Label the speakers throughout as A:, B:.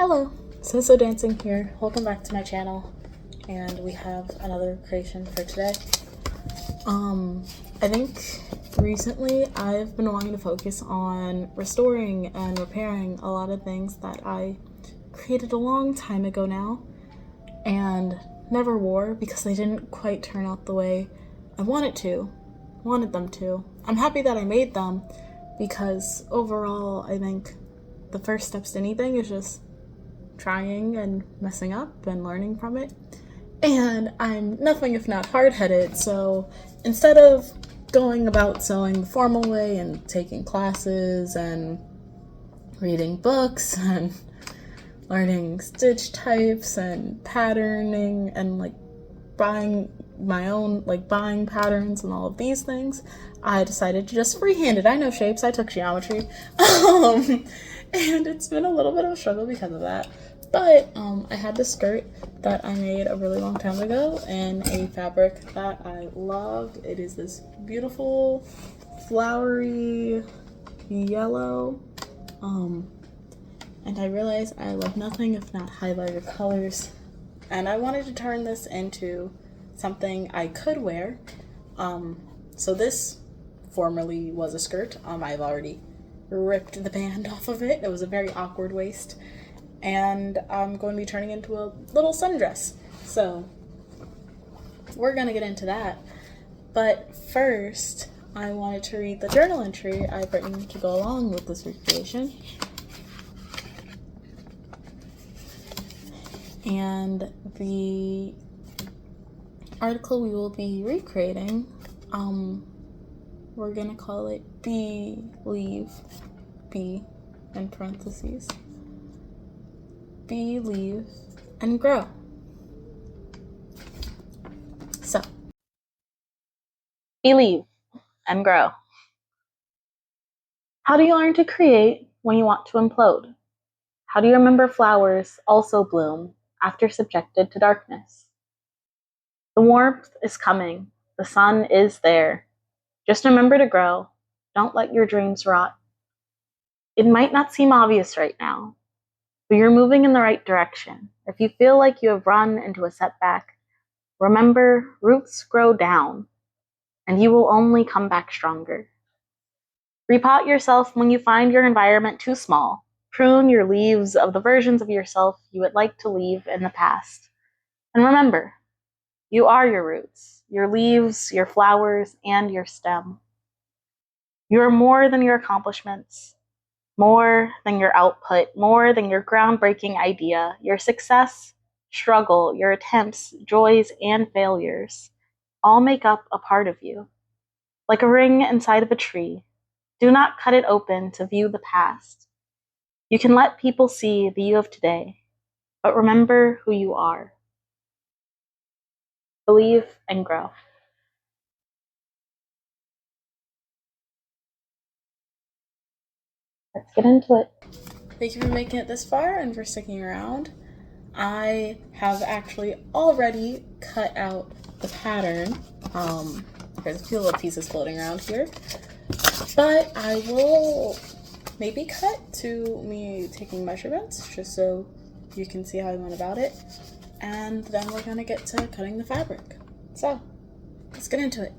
A: Hello, SewSew Dancing here. Welcome back to my channel, and we have another creation for today. I think recently I've been wanting to focus on restoring and repairing a lot of things that I created a long time ago now and never wore because they didn't quite turn out the way I wanted them to. I'm happy that I made them because overall I think the first steps to anything is just trying and messing up and learning from it. And I'm nothing if not hard-headed, so instead of going about sewing the formal way and taking classes and reading books and learning stitch types and patterning and buying buying patterns and all of these things, I decided to just freehand it. I know shapes, I took geometry, and it's been a little bit of a struggle because of that. But I had this skirt that I made a really long time ago in a fabric that I loved. It is this beautiful flowery yellow, and I realized I love nothing if not highlighter colors, and I wanted to turn this into something I could wear. So this formerly was a skirt. I've already ripped the band off of it. It was a very awkward waist, and I'm going to be turning into a little sundress. So we're gonna get into that. But first, I wanted to read the journal entry I've written to go along with this recreation. And the article we will be recreating, we're gonna call it Leave, B in parentheses. Be, leave, and grow. So, believe and grow. How do you learn to create when you want to implode? How do you remember flowers also bloom after subjected to darkness? The warmth is coming. The sun is there. Just remember to grow. Don't let your dreams rot. It might not seem obvious right now, but you're moving in the right direction. If you feel like you have run into a setback, remember, roots grow down, and you will only come back stronger. Repot yourself when you find your environment too small. Prune your leaves of the versions of yourself you would like to leave in the past. And remember, you are your roots, your leaves, your flowers, and your stem. You are more than your accomplishments, more than your output, more than your groundbreaking idea, your success, struggle, your attempts, joys, and failures all make up a part of you. Like a ring inside of a tree, do not cut it open to view the past. You can let people see the you of today, but remember who you are. Believe and grow. Let's get into it. Thank you for making it this far and for sticking around. I have actually already cut out the pattern. There's a few little pieces floating around here, but I will maybe cut to me taking measurements just so you can see how I went about it, and then we're gonna get to cutting the fabric. So let's get into it.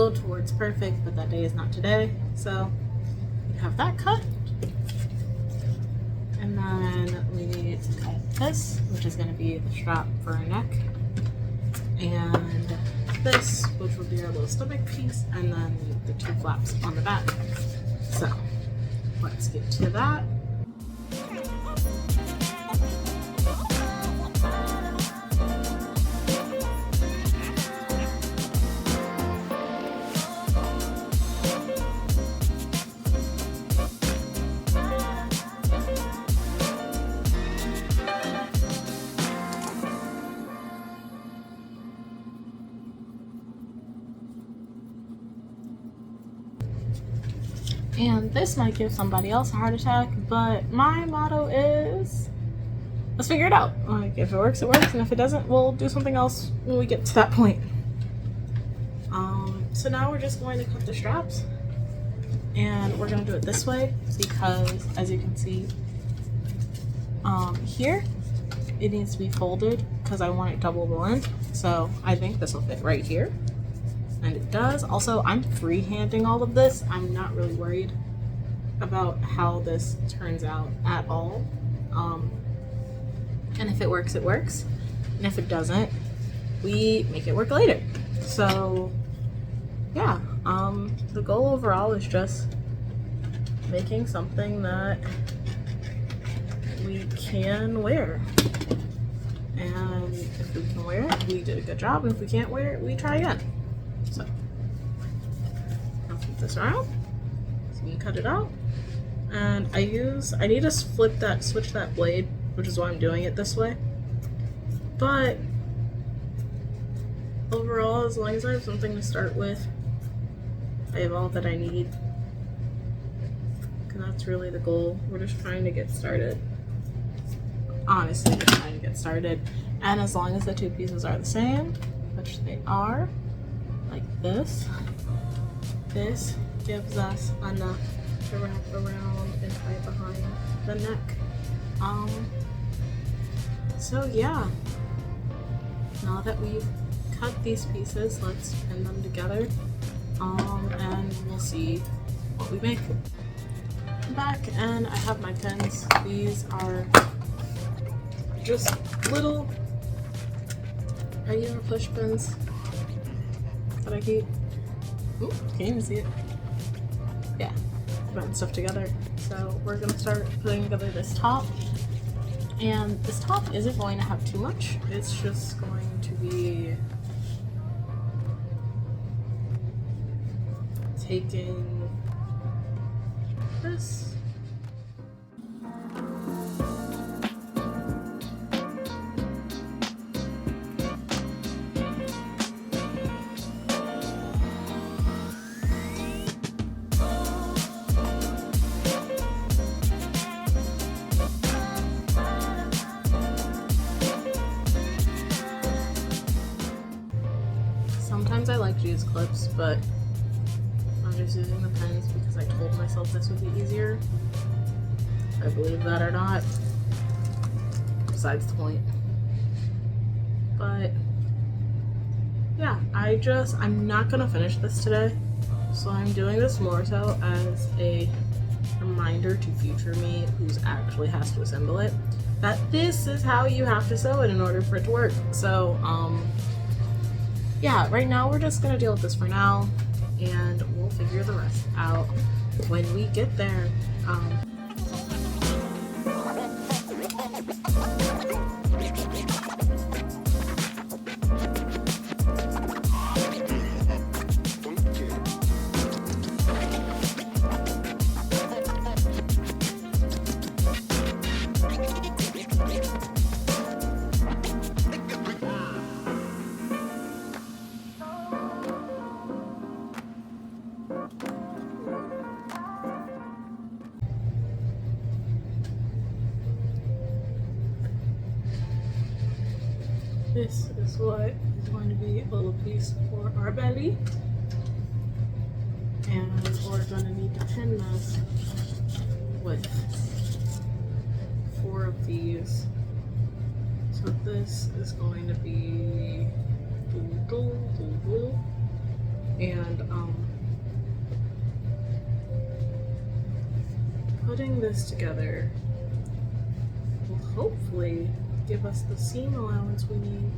A: go towards perfect, but that day is not today. So we have that cut. And then we need to cut this, which is going to be the strap for our neck. And this, which will be our little stomach piece, and then the two flaps on the back. So let's get to that. And this might give somebody else a heart attack, but my motto is, let's figure it out. Like, if it works, it works, and if it doesn't, we'll do something else when we get to that point. So now we're just going to cut the straps, and we're going to do it this way because, as you can see, here, it needs to be folded because I want it double the length. So I think this will fit right here. And it does. Also, I'm freehanding all of this. I'm not really worried about how this turns out at all. And if it works, it works. And if it doesn't, we make it work later. So, yeah. The goal overall is just making something that we can wear. And if we can wear it, we did a good job. And if we can't wear it, we try again. So, I'll flip this around so we can cut it out. And I need to switch that blade, which is why I'm doing it this way. But overall, as long as I have something to start with, I have all that I need. And that's really the goal. We're just trying to get started. Honestly, just trying to get started. And as long as the two pieces are the same, which they are, like this gives us enough to wrap around and tie behind the neck. So yeah, now that we've cut these pieces, let's pin them together, and we'll see what we make. I'm back and I have my pins. These are just little regular push pins that I keep. Ooh, can't even see it. Yeah, putting stuff together. So we're gonna start putting together this top. And this top isn't going to have too much. It's just going to be taking this. Sometimes I like to use clips, but I'm just using the pens because I told myself this would be easier. I believe that or not, besides the point. But yeah, I'm not gonna finish this today, so I'm doing this more so as a reminder to future me, who's actually has to assemble it, that this is how you have to sew it in order for it to work. So yeah, right now we're just gonna deal with this for now, and we'll figure the rest out when we get there. This is what is going to be a little piece for our belly. And we're going to need to pin this with 4 of these. So this is going to be
B: and putting this together will hopefully give us the seam allowance we need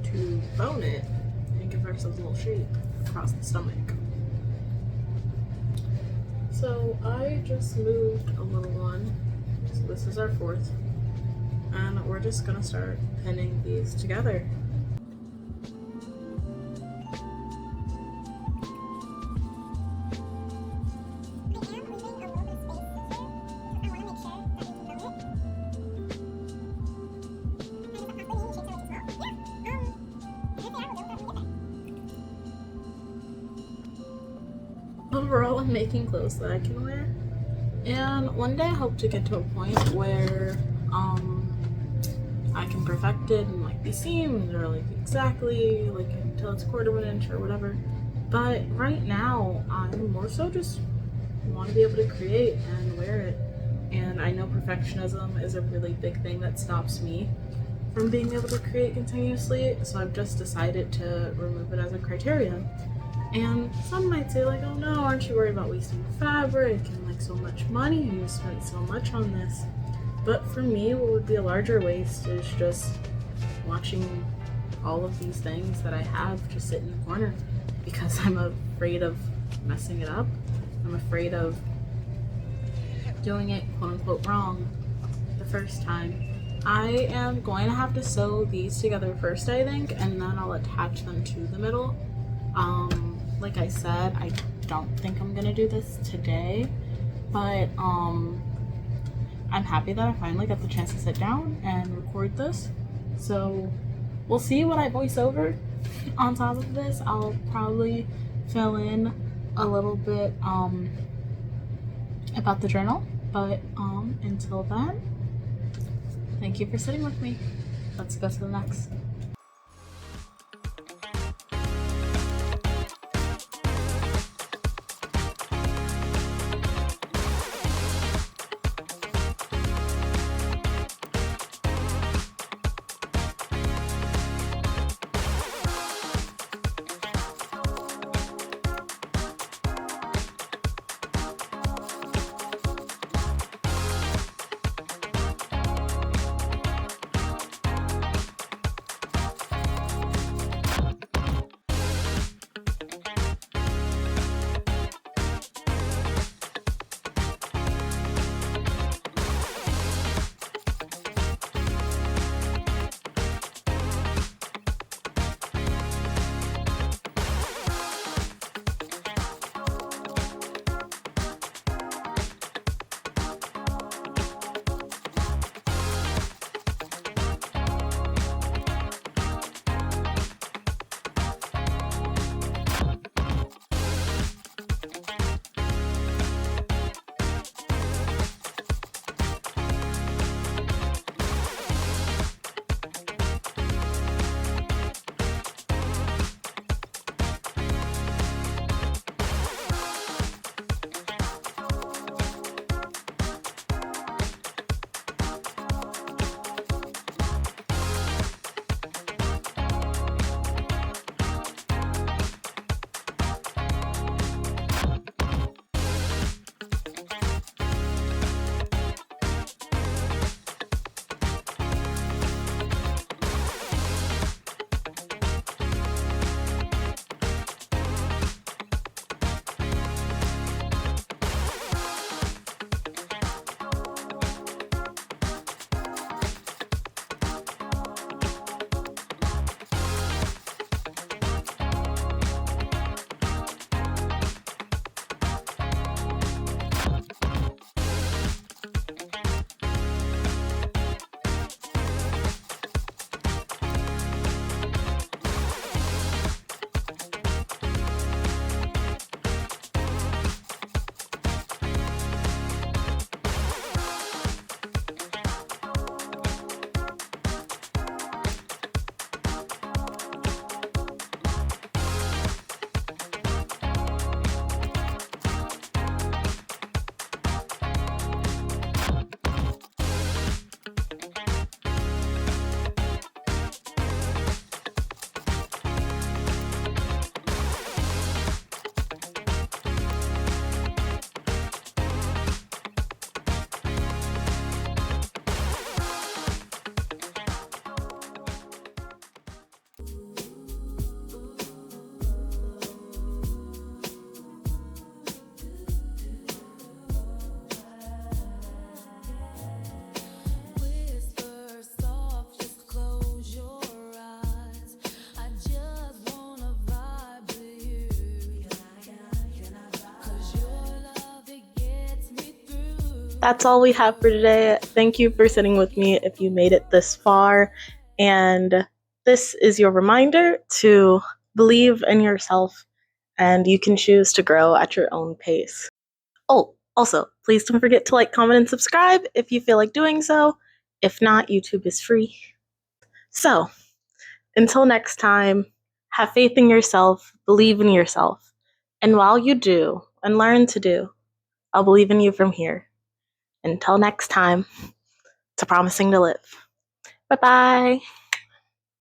B: to bone it and give ourselves a little shape across the stomach. So I just moved a little one, so this is our fourth, and we're just gonna start pinning these together. Overall, I'm making clothes that I can wear, and one day I hope to get to a point where I can perfect it and like the seams or like exactly like until it's 1/4 of an inch or whatever. But right now, I'm more so just want to be able to create and wear it. And I know perfectionism is a really big thing that stops me from being able to create continuously, so I've just decided to remove it as a criterion. And some might say like, oh no, aren't you worried about wasting fabric and like so much money? You spent so much on this. But for me, what would be a larger waste is just watching all of these things that I have just sit in the corner because I'm afraid of messing it up. I'm afraid of doing it quote unquote wrong the first time. I am going to have to sew these together first, I think, and then I'll attach them to the middle. Like I said, I don't think I'm gonna do this today, but I'm happy that I finally got the chance to sit down and record this. So we'll see what I voice over on top of this. I'll probably fill in a little bit about the journal, but until then, thank you for sitting with me. Let's go to the next.
A: that's all we have for today. Thank you for sitting with me if you made it this far. And this is your reminder to believe in yourself, and you can choose to grow at your own pace. Oh, also, please don't forget to like, comment, and subscribe if you feel like doing so. If not, YouTube is free. So, until next time, have faith in yourself, believe in yourself. And while you do, and learn to do, I'll believe in you from here. Until next time, to promising to live. Bye bye.